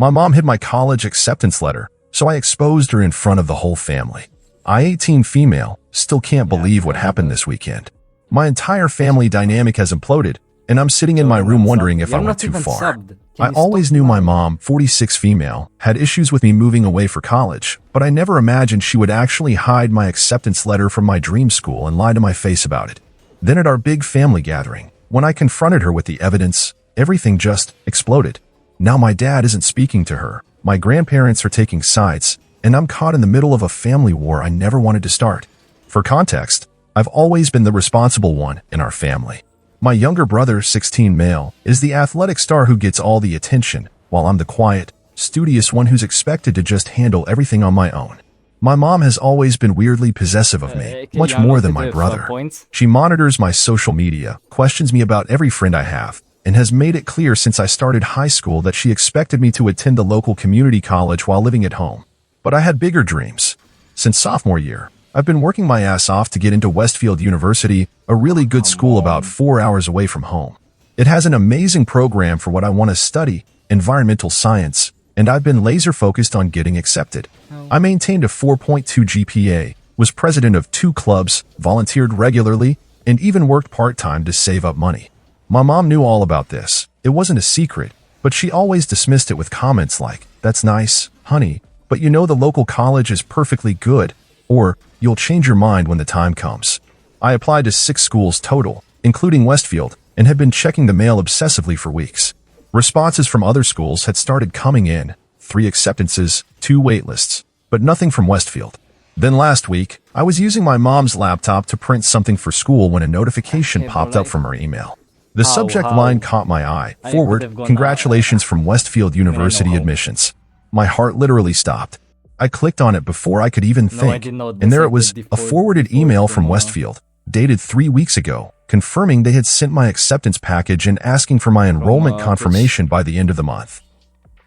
My mom hid my college acceptance letter, so I exposed her in front of the whole family. I, 18 female, still can't believe what happened this weekend. My entire family dynamic has imploded, and I'm sitting in my room wondering if I went too far. I always knew my mom, 46 female, had issues with me moving away for college, but I never imagined she would actually hide my acceptance letter from my dream school and lie to my face about it. Then at our big family gathering, when I confronted her with the evidence, everything just exploded. Now my dad isn't speaking to her, my grandparents are taking sides, and I'm caught in the middle of a family war I never wanted to start. For context, I've always been the responsible one in our family. My younger brother, 16 male, is the athletic star who gets all the attention, while I'm the quiet, studious one who's expected to just handle everything on my own. My mom has always been weirdly possessive of me, much more than my brother. She monitors my social media, questions me about every friend I have, and has made it clear since I started high school that she expected me to attend the local community college while living at home. But I had bigger dreams. Since sophomore year, I've been working my ass off to get into Westfield University, a really good school about 4 hours away from home. It has an amazing program for what I want to study, environmental science, and I've been laser focused on getting accepted. I maintained a 4.2 GPA, was president of 2 clubs, volunteered regularly, and even worked part-time to save up money. My mom knew all about this. It wasn't a secret, but she always dismissed it with comments like, "That's nice, honey, but you know the local college is perfectly good," or "You'll change your mind when the time comes." I applied to 6 schools total, including Westfield, and had been checking the mail obsessively for weeks. Responses from other schools had started coming in, 3 acceptances, 2 waitlists, but nothing from Westfield. Then last week, I was using my mom's laptop to print something for school when a notification popped up from her email. The subject line caught my eye. Forward, congratulations from Westfield University admissions. My heart literally stopped. I clicked on it before I could even think, and there it was, a forwarded email from Westfield, dated 3 weeks ago, confirming they had sent my acceptance package and asking for my enrollment confirmation by the end of the month,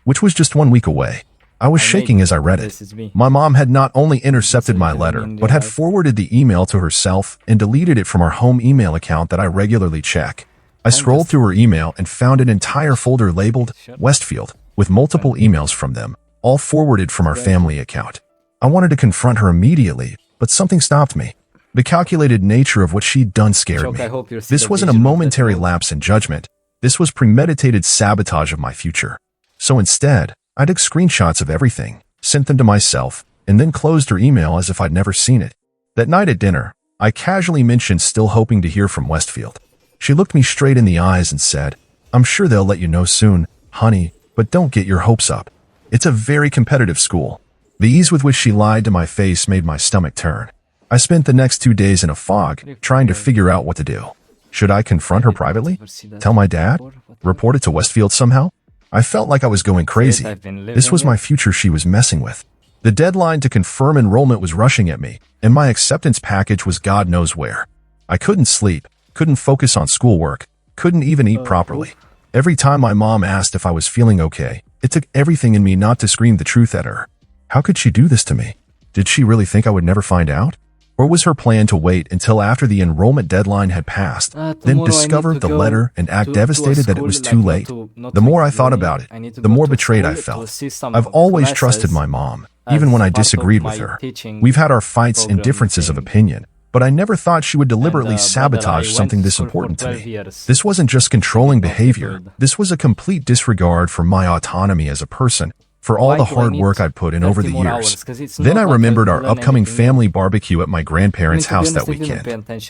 which was just 1 week away. I was shaking as I read it. My mom had not only intercepted my letter, but had forwarded the email to herself and deleted it from our home email account that I regularly check. I scrolled through her email and found an entire folder labeled Westfield, with multiple emails from them, all forwarded from our family account. I wanted to confront her immediately, but something stopped me. The calculated nature of what she'd done scared me. This wasn't a momentary lapse in judgment. This was premeditated sabotage of my future. So instead, I took screenshots of everything, sent them to myself, and then closed her email as if I'd never seen it. That night at dinner, I casually mentioned still hoping to hear from Westfield. She looked me straight in the eyes and said, "I'm sure they'll let you know soon, honey, but don't get your hopes up. It's a very competitive school." The ease with which she lied to my face made my stomach turn. I spent the next 2 days in a fog, trying to figure out what to do. Should I confront her privately? Tell my dad? Report it to Westfield somehow? I felt like I was going crazy. This was my future she was messing with. The deadline to confirm enrollment was rushing at me, and my acceptance package was God knows where. I couldn't sleep, couldn't focus on schoolwork, couldn't even eat properly. Every time my mom asked if I was feeling okay, it took everything in me not to scream the truth at her. How could she do this to me? Did she really think I would never find out? Or was her plan to wait until after the enrollment deadline had passed, then discover the letter and act devastated that it was too late? The more I thought about it, the more betrayed I felt. I've always trusted my mom, even when I disagreed with her. We've had our fights and differences of opinion, but I never thought she would deliberately sabotage something this important to me. This wasn't just controlling behavior. This was a complete disregard for my autonomy as a person, for all the hard work I'd put in over the years. Then I remembered our upcoming family barbecue at my grandparents' house that weekend.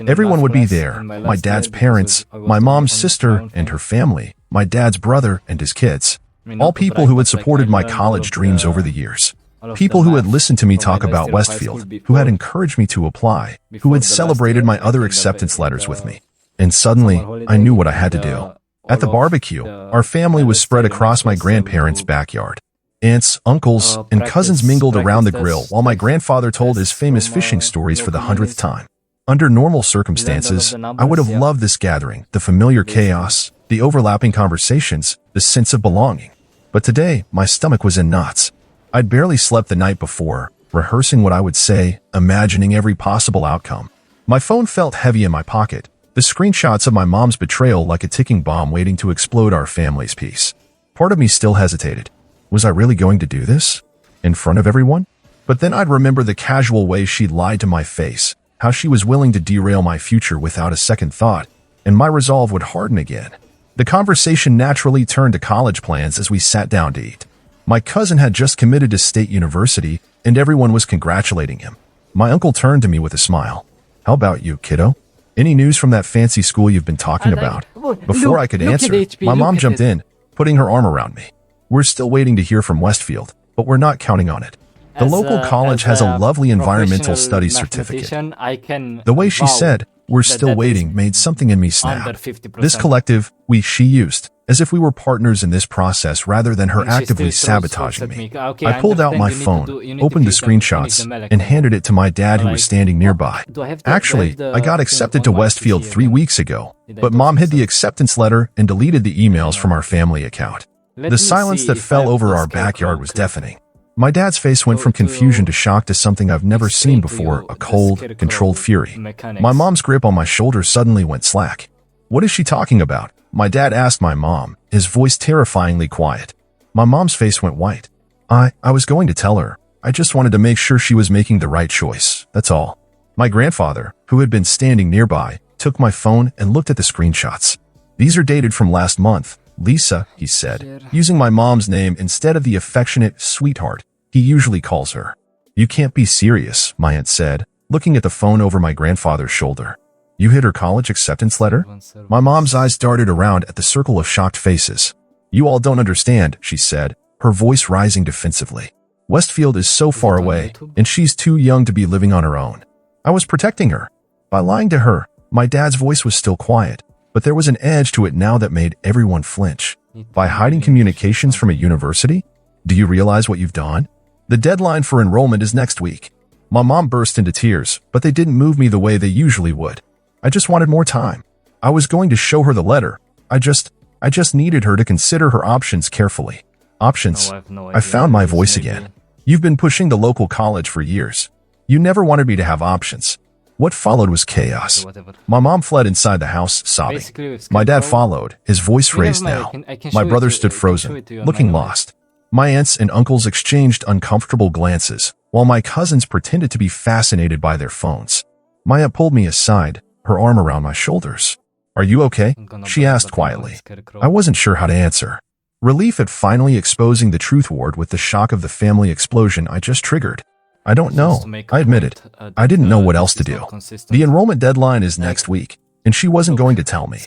Everyone would be there, my dad's parents, my mom's sister and her family, my dad's brother and his kids. All people who had supported my college dreams over the years. People who had listened to me talk about Westfield, who had encouraged me to apply, who had celebrated my other acceptance letters with me. And suddenly, I knew what I had to do. At the barbecue, our family was spread across my grandparents' backyard. Aunts, uncles, and cousins mingled around the grill while my grandfather told his famous fishing stories for the 100th time. Under normal circumstances, I would have loved this gathering, the familiar chaos, the overlapping conversations, the sense of belonging. But today, my stomach was in knots. I'd barely slept the night before, rehearsing what I would say, imagining every possible outcome. My phone felt heavy in my pocket, the screenshots of my mom's betrayal like a ticking bomb waiting to explode our family's peace. Part of me still hesitated. Was I really going to do this? In front of everyone? But then I'd remember the casual way she'd lied to my face, how she was willing to derail my future without a second thought, and my resolve would harden again. The conversation naturally turned to college plans as we sat down to eat. My cousin had just committed to State University, and everyone was congratulating him. My uncle turned to me with a smile. How about you, kiddo? Any news from that fancy school you've been talking about? Before I could answer, my mom jumped in, putting her arm around me. We're still waiting to hear from Westfield, but we're not counting on it. The local college has a lovely environmental studies certificate. The way she said, "We're still waiting," made something in me snap. This collective, she used, as if we were partners in this process rather than her actively sabotaging me. I pulled out my phone, opened the screenshots, and handed it to my dad who was standing nearby. Actually, I got accepted to Westfield 3 weeks ago, but Mom hid the acceptance letter and deleted the emails from our family account. The silence that fell over our backyard was deafening. My dad's face went from confusion to shock to something I've never seen before, a cold, controlled fury. My mom's grip on my shoulder suddenly went slack. What is she talking about? My dad asked my mom, his voice terrifyingly quiet. My mom's face went white. I was going to tell her. I just wanted to make sure she was making the right choice, that's all. My grandfather, who had been standing nearby, took my phone and looked at the screenshots. These are dated from last month. Lisa, he said, using my mom's name instead of the affectionate sweetheart he usually calls her. You can't be serious, my aunt said, looking at the phone over my grandfather's shoulder. You hid her college acceptance letter? My mom's eyes darted around at the circle of shocked faces. You all don't understand, she said, her voice rising defensively. Westfield is so far away, and she's too young to be living on her own. I was protecting her. By lying to her, my dad's voice was still quiet, but there was an edge to it now that made everyone flinch. By hiding communications from a university? Do you realize what you've done? The deadline for enrollment is next week. My mom burst into tears, but they didn't move me the way they usually would. I just wanted more time. I was going to show her the letter. I just needed her to consider her options carefully. Options. I found my voice again. You've been pushing the local college for years. You never wanted me to have options. What followed was chaos. My mom fled inside the house, sobbing. My dad followed, his voice raised now. My brother stood frozen, looking lost. My aunts and uncles exchanged uncomfortable glances, while my cousins pretended to be fascinated by their phones. My aunt pulled me aside, her arm around my shoulders. Are you okay? She asked quietly. I wasn't sure how to answer. Relief at finally exposing the truth warred with the shock of the family explosion I just triggered. I don't know, I admit it. I didn't know what else to do. The enrollment deadline is next week, and she wasn't going to tell me.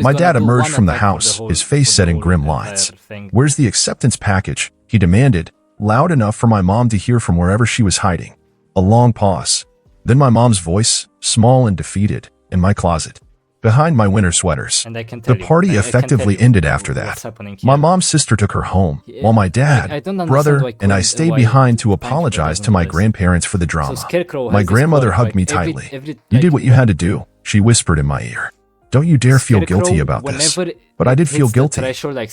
My dad emerged from the house, his face set in grim lines. Where's the acceptance package? He demanded, loud enough for my mom to hear from wherever she was hiding. A long pause. Then my mom's voice, small and defeated, in my closet, behind my winter sweaters. The party effectively ended after that. My mom's sister took her home, while my dad, brother, and I stayed behind to apologize to my grandparents for the drama. My grandmother hugged me tightly. You did what you had to do, she whispered in my ear. Don't you dare feel guilty about this. But I did feel guilty,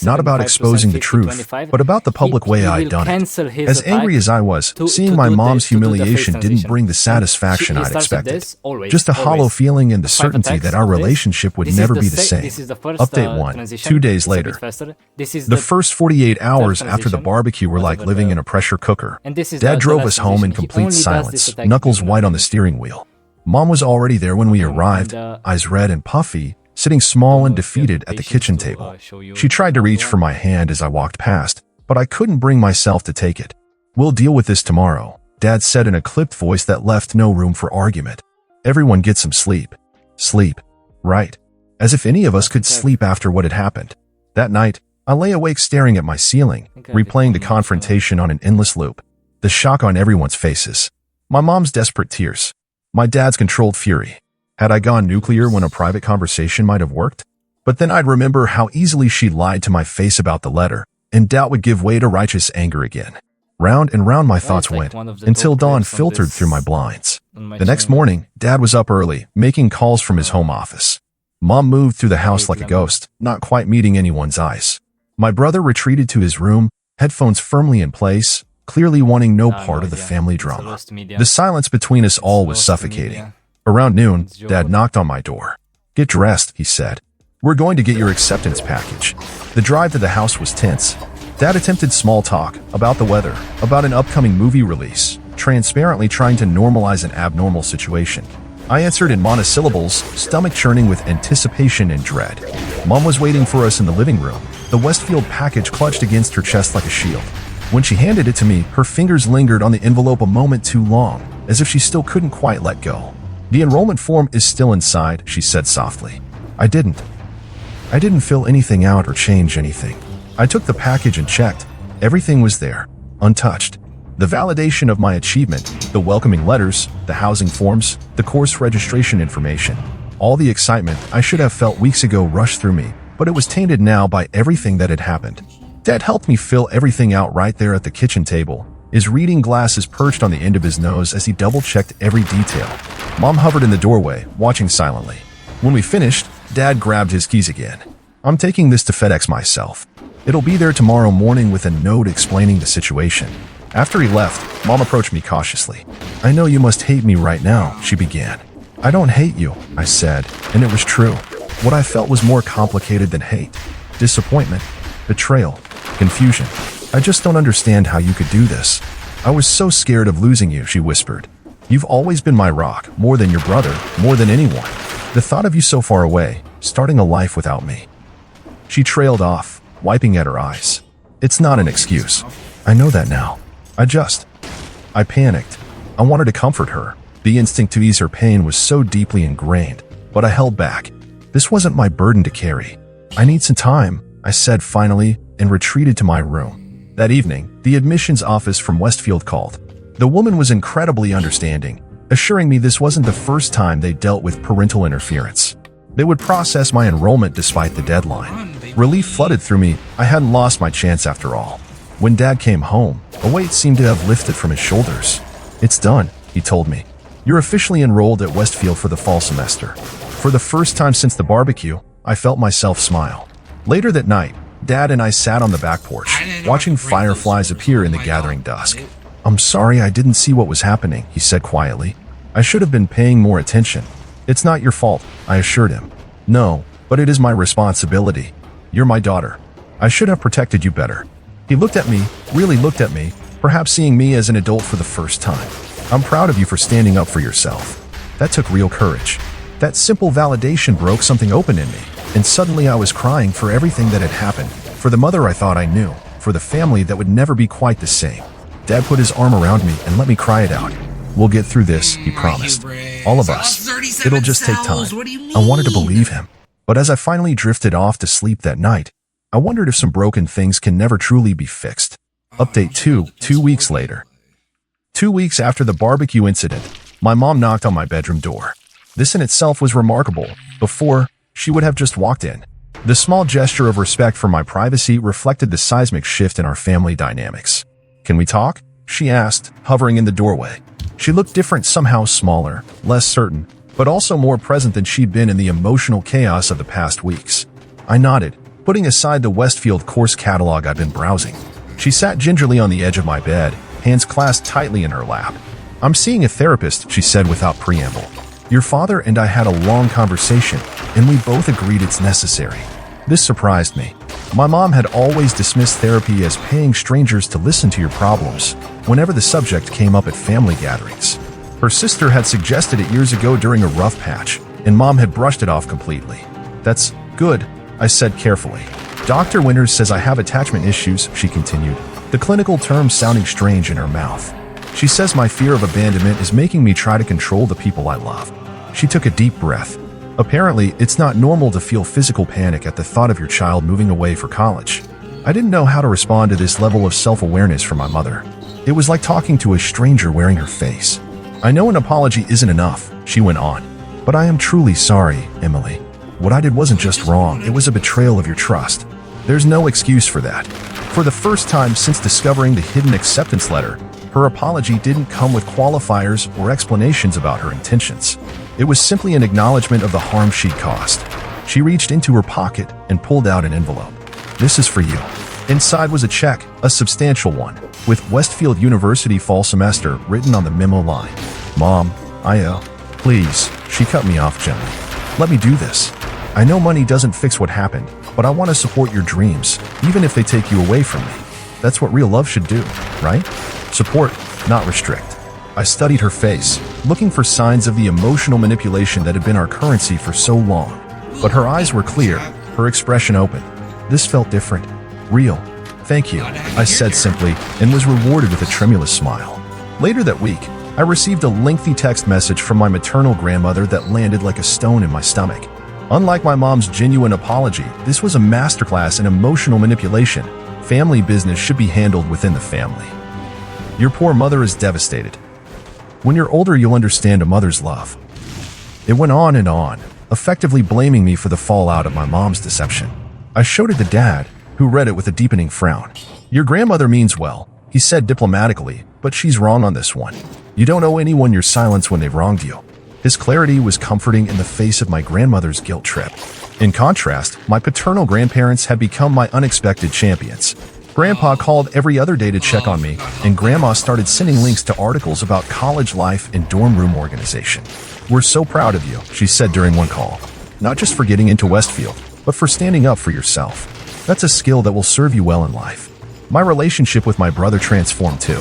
not about exposing the truth, but about the public way I'd done it. As angry as I was, seeing my mom's humiliation didn't bring the satisfaction I'd expected. Just a hollow feeling and the certainty that our relationship would never be the same. Update 1, 2 days later. The first 48 hours after the barbecue were like living in a pressure cooker. Dad drove us home in complete silence, knuckles white on the steering wheel. Mom was already there when we arrived, eyes red and puffy, sitting small and defeated at the kitchen table. She tried to reach for my hand as I walked past, but I couldn't bring myself to take it. We'll deal with this tomorrow, Dad said in a clipped voice that left no room for argument. Everyone get some sleep. Sleep. Right. As if any of us could sleep after what had happened. That night, I lay awake staring at my ceiling, replaying the confrontation on an endless loop. The shock on everyone's faces. My mom's desperate tears. My dad's controlled fury. Had I gone nuclear when a private conversation might have worked? But then I'd remember how easily she lied to my face about the letter, and doubt would give way to righteous anger again. Round and round my thoughts went, until dawn filtered through my blinds. The next morning, Dad was up early, making calls from his home office. Mom moved through the house like a ghost, not quite meeting anyone's eyes. My brother retreated to his room, headphones firmly in place, clearly wanting no part of the family drama. The silence between us all was suffocating. Around noon, Dad knocked on my door. Get dressed, he said. We're going to get your acceptance package. The drive to the house was tense. Dad attempted small talk about the weather, about an upcoming movie release, transparently trying to normalize an abnormal situation. I answered in monosyllables, stomach churning with anticipation and dread. Mom was waiting for us in the living room, the Westfield package clutched against her chest like a shield. When she handed it to me, her fingers lingered on the envelope a moment too long, as if she still couldn't quite let go. "The enrollment form is still inside," she said softly. I didn't fill anything out or change anything. I took the package and checked. Everything was there, untouched. The validation of my achievement, the welcoming letters, the housing forms, the course registration information. All the excitement I should have felt weeks ago rushed through me, but it was tainted now by everything that had happened. Dad helped me fill everything out right there at the kitchen table, his reading glasses perched on the end of his nose as he double-checked every detail. Mom hovered in the doorway, watching silently. When we finished, Dad grabbed his keys again. "I'm taking this to FedEx myself. It'll be there tomorrow morning with a note explaining the situation." After he left, Mom approached me cautiously. "I know you must hate me right now," she began. "I don't hate you," I said, and it was true. What I felt was more complicated than hate. Disappointment, betrayal, confusion. "I just don't understand how you could do this. I was so scared of losing you," she whispered. "You've always been my rock, more than your brother, more than anyone. The thought of you so far away, starting a life without me." She trailed off, wiping at her eyes. "It's not an excuse. I know that now. I panicked. I wanted to comfort her. The instinct to ease her pain was so deeply ingrained, but I held back. This wasn't my burden to carry. "I need some time," I said finally, and retreated to my room. That evening, the admissions office from Westfield called. The woman was incredibly understanding, assuring me this wasn't the first time they dealt with parental interference. They would process my enrollment despite the deadline. Relief flooded through me. I hadn't lost my chance after all. When Dad came home, a weight seemed to have lifted from his shoulders. "It's done," he told me. "You're officially enrolled at Westfield for the fall semester." For the first time since the barbecue, I felt myself smile. Later that night, Dad and I sat on the back porch, watching fireflies appear in the gathering dusk. "I'm sorry I didn't see what was happening," he said quietly. "I should have been paying more attention." "It's not your fault," I assured him. "No, but it is my responsibility. You're my daughter. I should have protected you better." He looked at me, really looked at me, perhaps seeing me as an adult for the first time. "I'm proud of you for standing up for yourself." That took real courage. That simple validation broke something open in me, and suddenly I was crying for everything that had happened, for the mother I thought I knew, for the family that would never be quite the same. Dad put his arm around me and let me cry it out. "We'll get through this," he promised. "All of us. It'll just take time." I wanted to believe him. But as I finally drifted off to sleep that night, I wondered if some broken things can never truly be fixed. Update 2 weeks later. 2 weeks after the barbecue incident, my mom knocked on my bedroom door. This in itself was remarkable. Before, she would have just walked in. The small gesture of respect for my privacy reflected the seismic shift in our family dynamics. "Can we talk?" she asked, hovering in the doorway. She looked different, somehow smaller, less certain, but also more present than she'd been in the emotional chaos of the past weeks. I nodded, putting aside the Westfield course catalog I'd been browsing. She sat gingerly on the edge of my bed, hands clasped tightly in her lap. "I'm seeing a therapist," she said without preamble. "Your father and I had a long conversation, and we both agreed it's necessary." This surprised me. My mom had always dismissed therapy as paying strangers to listen to your problems, whenever the subject came up at family gatherings. Her sister had suggested it years ago during a rough patch, and Mom had brushed it off completely. "That's good," I said carefully. "Dr. Winters says I have attachment issues," she continued, the clinical term sounding strange in her mouth. "She says my fear of abandonment is making me try to control the people I love." She took a deep breath. "Apparently, it's not normal to feel physical panic at the thought of your child moving away for college." I didn't know how to respond to this level of self-awareness from my mother. It was like talking to a stranger wearing her face. "I know an apology isn't enough," she went on, "but I am truly sorry, Emily. What I did wasn't just wrong, it was a betrayal of your trust. There's no excuse for that." For the first time since discovering the hidden acceptance letter, her apology didn't come with qualifiers or explanations about her intentions. It was simply an acknowledgement of the harm she'd caused. She reached into her pocket and pulled out an envelope. "This is for you." Inside was a check, a substantial one, with Westfield University fall semester written on the memo line. "Mom, I owe." "Please," she cut me off gently. "Let me do this. I know money doesn't fix what happened, but I want to support your dreams, even if they take you away from me." That's what real love should do, right? Support, not restrict. I studied her face, looking for signs of the emotional manipulation that had been our currency for so long. But her eyes were clear, her expression open. This felt different. Real. Thank you, I said simply, and was rewarded with a tremulous smile. Later that week, I received a lengthy text message from my maternal grandmother that landed like a stone in my stomach. Unlike my mom's genuine apology, this was a masterclass in emotional manipulation. Family business should be handled within the family. Your poor mother is devastated. When you're older, you'll understand a mother's love. It went on, effectively blaming me for the fallout of my mom's deception. I showed it to Dad, who read it with a deepening frown. Your grandmother means well, he said diplomatically, but she's wrong on this one. You don't owe anyone your silence when they've wronged you. His clarity was comforting in the face of my grandmother's guilt trip. In contrast, my paternal grandparents had become my unexpected champions. Grandpa called every other day to check on me, and Grandma started sending links to articles about college life and dorm room organization. We're so proud of you, she said during one call. Not just for getting into Westfield, but for standing up for yourself. That's a skill that will serve you well in life. My relationship with my brother transformed too.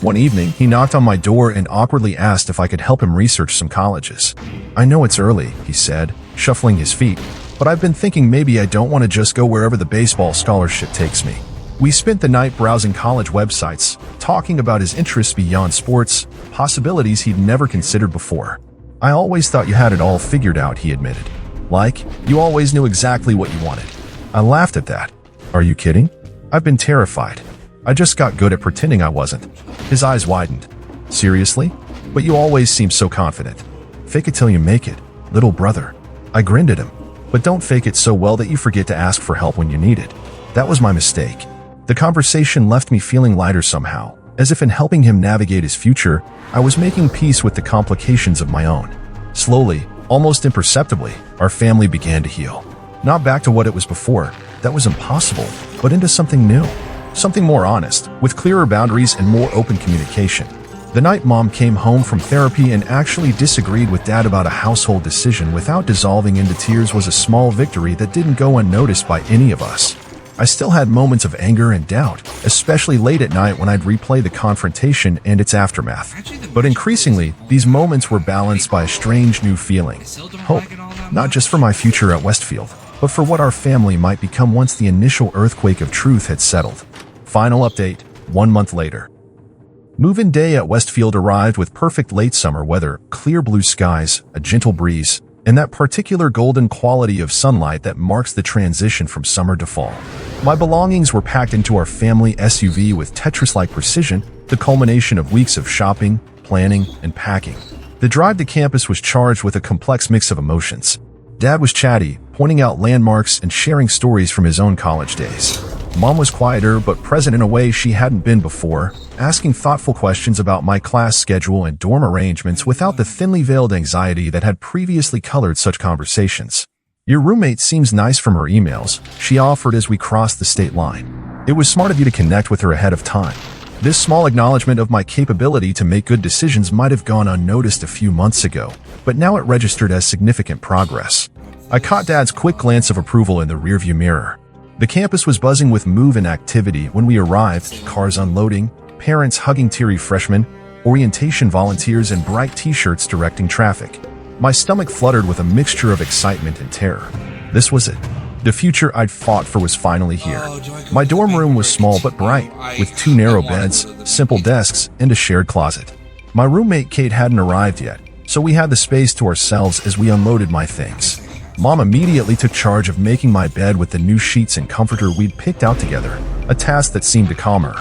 One evening, he knocked on my door and awkwardly asked if I could help him research some colleges. I know it's early, he said, shuffling his feet, but I've been thinking maybe I don't want to just go wherever the baseball scholarship takes me. We spent the night browsing college websites, talking about his interests beyond sports, possibilities he'd never considered before. I always thought you had it all figured out, he admitted. Like, you always knew exactly what you wanted. I laughed at that. Are you kidding? I've been terrified. I just got good at pretending I wasn't. His eyes widened. Seriously? But you always seem so confident. Fake it till you make it, little brother. I grinned at him. But don't fake it so well that you forget to ask for help when you need it. That was my mistake. The conversation left me feeling lighter somehow, as if in helping him navigate his future, I was making peace with the complications of my own. Slowly, almost imperceptibly, our family began to heal. Not back to what it was before, that was impossible, but into something new. Something more honest, with clearer boundaries and more open communication. The night Mom came home from therapy and actually disagreed with Dad about a household decision without dissolving into tears was a small victory that didn't go unnoticed by any of us. I still had moments of anger and doubt, especially late at night when I'd replay the confrontation and its aftermath. But increasingly, these moments were balanced by a strange new feeling. Hope, not just for my future at Westfield, but for what our family might become once the initial earthquake of truth had settled. Final update, 1 month later. Move-in day at Westfield arrived with perfect late summer weather, clear blue skies, a gentle breeze, and that particular golden quality of sunlight that marks the transition from summer to fall. My belongings were packed into our family SUV with Tetris-like precision, the culmination of weeks of shopping, planning, and packing. The drive to campus was charged with a complex mix of emotions. Dad was chatty, pointing out landmarks and sharing stories from his own college days. Mom was quieter but present in a way she hadn't been before, asking thoughtful questions about my class schedule and dorm arrangements without the thinly veiled anxiety that had previously colored such conversations. Your roommate seems nice from her emails, she offered as we crossed the state line. It was smart of you to connect with her ahead of time. This small acknowledgement of my capability to make good decisions might have gone unnoticed a few months ago, but now it registered as significant progress. I caught Dad's quick glance of approval in the rearview mirror. The campus was buzzing with move-in activity when we arrived, cars unloading, parents hugging teary freshmen, orientation volunteers and bright t-shirts directing traffic. My stomach fluttered with a mixture of excitement and terror. This was it. The future I'd fought for was finally here. My dorm room was small but bright, with 2 narrow beds, simple desks, and a shared closet. My roommate Kate hadn't arrived yet, so we had the space to ourselves as we unloaded my things. Mom immediately took charge of making my bed with the new sheets and comforter we'd picked out together, a task that seemed to calm her.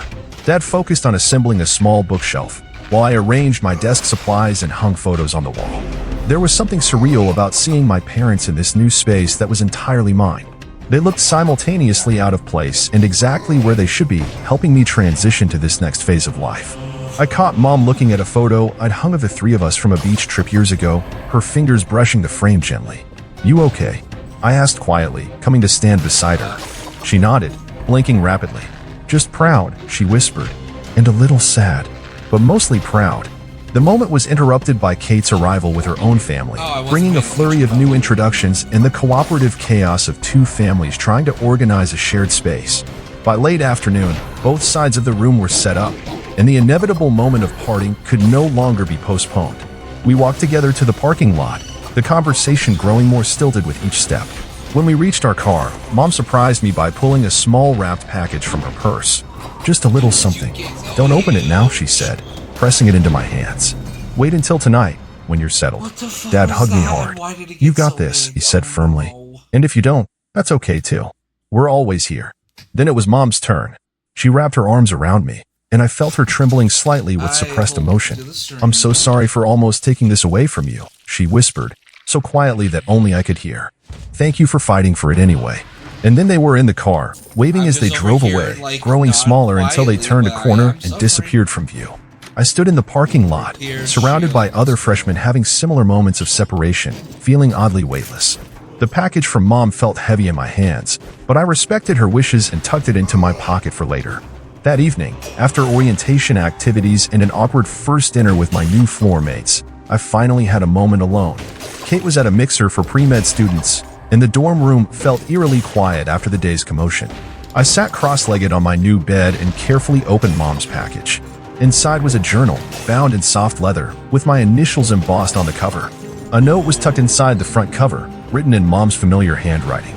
Dad focused on assembling a small bookshelf, while I arranged my desk supplies and hung photos on the wall. There was something surreal about seeing my parents in this new space that was entirely mine. They looked simultaneously out of place and exactly where they should be, helping me transition to this next phase of life. I caught Mom looking at a photo I'd hung of the 3 of us from a beach trip years ago, her fingers brushing the frame gently. "You okay?" I asked quietly, coming to stand beside her. She nodded, blinking rapidly. "Just proud," she whispered, "and a little sad, but mostly proud." The moment was interrupted by Kate's arrival with her own family, bringing a flurry of new introductions and the cooperative chaos of 2 families trying to organize a shared space. By late afternoon, both sides of the room were set up, and the inevitable moment of parting could no longer be postponed. We walked together to the parking lot, the conversation growing more stilted with each step. When we reached our car, Mom surprised me by pulling a small wrapped package from her purse. "Just a little something. Don't open it now," she said, pressing it into my hands. "Wait until tonight, when you're settled." Dad hugged me hard. "You've got this," he said firmly. "And if you don't, that's okay too. We're always here." Then it was Mom's turn. She wrapped her arms around me, and I felt her trembling slightly with suppressed emotion. "I'm so sorry for almost taking this away from you," she whispered, so quietly that only I could hear. "Thank you for fighting for it anyway." And then they were in the car, waving as they drove away, growing smaller until they turned a corner and disappeared from view. I stood in the parking lot, surrounded by other freshmen having similar moments of separation, feeling oddly weightless. The package from Mom felt heavy in my hands, but I respected her wishes and tucked it into my pocket for later. That evening, after orientation activities and an awkward first dinner with my new floor mates, I finally had a moment alone. Kate was at a mixer for pre-med students, and the dorm room felt eerily quiet after the day's commotion. I sat cross-legged on my new bed and carefully opened Mom's package. Inside was a journal, bound in soft leather, with my initials embossed on the cover. A note was tucked inside the front cover, written in Mom's familiar handwriting.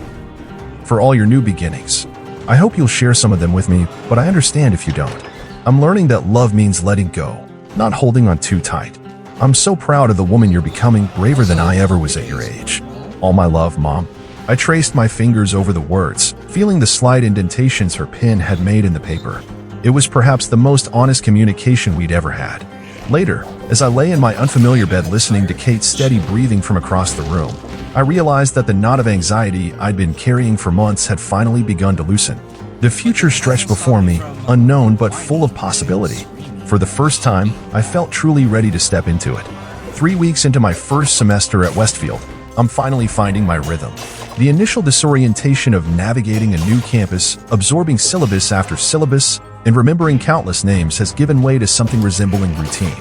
"For all your new beginnings. I hope you'll share some of them with me, but I understand if you don't. I'm learning that love means letting go, not holding on too tight. I'm so proud of the woman you're becoming, braver than I ever was at your age. All my love, Mom." I traced my fingers over the words, feeling the slight indentations her pen had made in the paper. It was perhaps the most honest communication we'd ever had. Later, as I lay in my unfamiliar bed listening to Kate's steady breathing from across the room, I realized that the knot of anxiety I'd been carrying for months had finally begun to loosen. The future stretched before me, unknown but full of possibility. For the first time, I felt truly ready to step into it. 3 weeks into my first semester at Westfield, I'm finally finding my rhythm. The initial disorientation of navigating a new campus, absorbing syllabus after syllabus, and remembering countless names has given way to something resembling routine.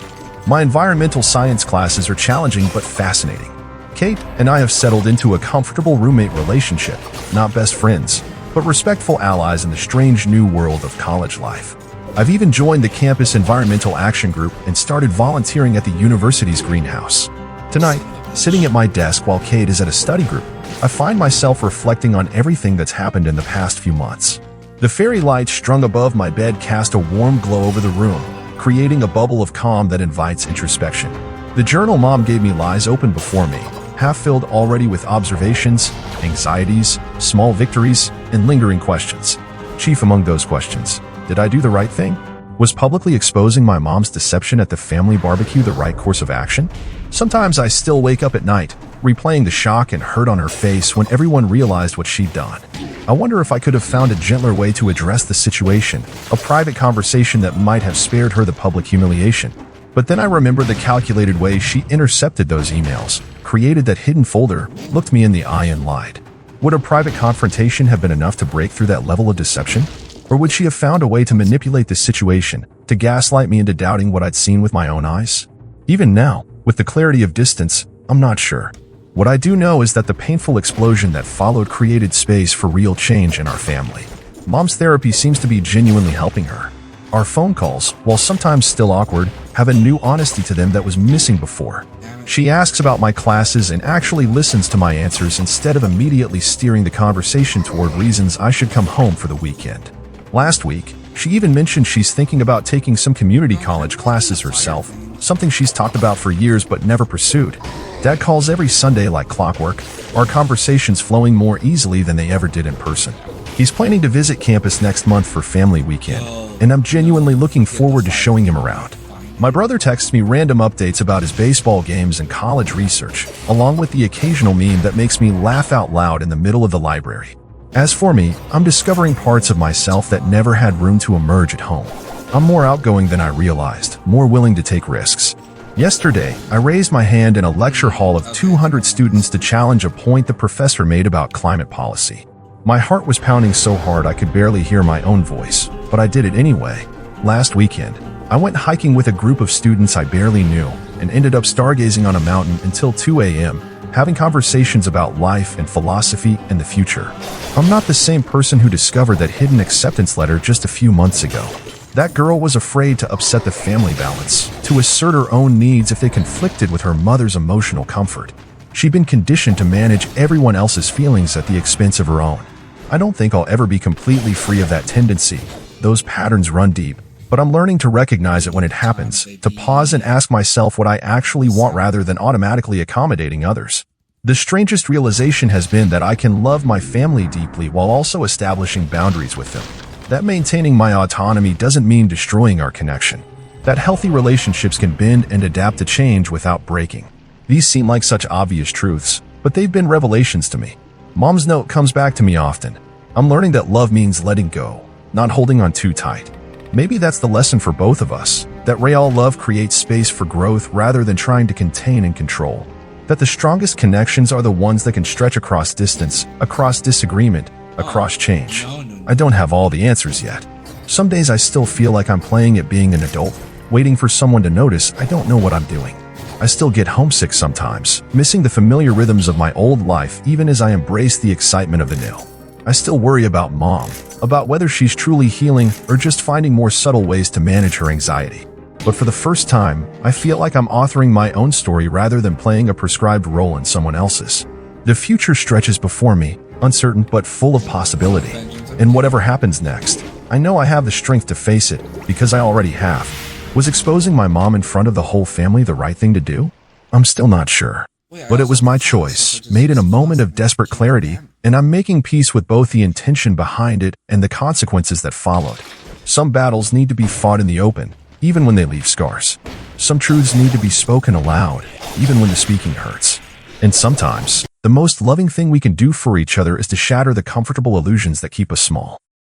My environmental science classes are challenging but fascinating. Kate and I have settled into a comfortable roommate relationship, not best friends, but respectful allies in the strange new world of college life. I've even joined the campus environmental action group and started volunteering at the university's greenhouse. Tonight, sitting at my desk while Kate is at a study group, I find myself reflecting on everything that's happened in the past few months. The fairy lights strung above my bed cast a warm glow over the room, creating a bubble of calm that invites introspection. The journal Mom gave me lies open before me, half-filled already with observations, anxieties, small victories, and lingering questions. Chief among those questions, did I do the right thing? Was publicly exposing my mom's deception at the family barbecue the right course of action? Sometimes I still wake up at night, replaying the shock and hurt on her face when everyone realized what she'd done. I wonder if I could have found a gentler way to address the situation, a private conversation that might have spared her the public humiliation. But then I remember the calculated way she intercepted those emails, created that hidden folder, looked me in the eye and lied. Would a private confrontation have been enough to break through that level of deception? Or would she have found a way to manipulate the situation, to gaslight me into doubting what I'd seen with my own eyes? Even now, with the clarity of distance, I'm not sure. What I do know is that the painful explosion that followed created space for real change in our family. Mom's therapy seems to be genuinely helping her. Our phone calls, while sometimes still awkward, have a new honesty to them that was missing before. She asks about my classes and actually listens to my answers instead of immediately steering the conversation toward reasons I should come home for the weekend. Last week, she even mentioned she's thinking about taking some community college classes herself, something she's talked about for years but never pursued. Dad calls every Sunday like clockwork, our conversations flowing more easily than they ever did in person. He's planning to visit campus next month for family weekend, and I'm genuinely looking forward to showing him around. My brother texts me random updates about his baseball games and college research, along with the occasional meme that makes me laugh out loud in the middle of the library. As for me, I'm discovering parts of myself that never had room to emerge at home. I'm more outgoing than I realized, more willing to take risks. Yesterday, I raised my hand in a lecture hall of 200 students to challenge a point the professor made about climate policy. My heart was pounding so hard I could barely hear my own voice, but I did it anyway. Last weekend, I went hiking with a group of students I barely knew and ended up stargazing on a mountain until 2 a.m., having conversations about life and philosophy and the future. I'm not the same person who discovered that hidden acceptance letter just a few months ago. That girl was afraid to upset the family balance, to assert her own needs if they conflicted with her mother's emotional comfort. She'd been conditioned to manage everyone else's feelings at the expense of her own. I don't think I'll ever be completely free of that tendency. Those patterns run deep, but I'm learning to recognize it when it happens, to pause and ask myself what I actually want rather than automatically accommodating others. The strangest realization has been that I can love my family deeply while also establishing boundaries with them. That maintaining my autonomy doesn't mean destroying our connection. That healthy relationships can bend and adapt to change without breaking. These seem like such obvious truths, but they've been revelations to me. Mom's note comes back to me often. I'm learning that love means letting go, not holding on too tight. Maybe that's the lesson for both of us, that real love creates space for growth rather than trying to contain and control. That the strongest connections are the ones that can stretch across distance, across disagreement, across change. I don't have all the answers yet. Some days I still feel like I'm playing at being an adult, waiting for someone to notice I don't know what I'm doing. I still get homesick sometimes, missing the familiar rhythms of my old life even as I embrace the excitement of the new. I still worry about Mom, about whether she's truly healing or just finding more subtle ways to manage her anxiety. But for the first time, I feel like I'm authoring my own story rather than playing a prescribed role in someone else's. The future stretches before me, uncertain but full of possibility. And whatever happens next, I know I have the strength to face it, because I already have. Was exposing my mom in front of the whole family the right thing to do? I'm still not sure. But it was my choice, made in a moment of desperate clarity, and I'm making peace with both the intention behind it and the consequences that followed. Some battles need to be fought in the open, even when they leave scars. Some truths need to be spoken aloud, even when the speaking hurts. And sometimes, the most loving thing we can do for each other is to shatter the comfortable illusions that keep us small.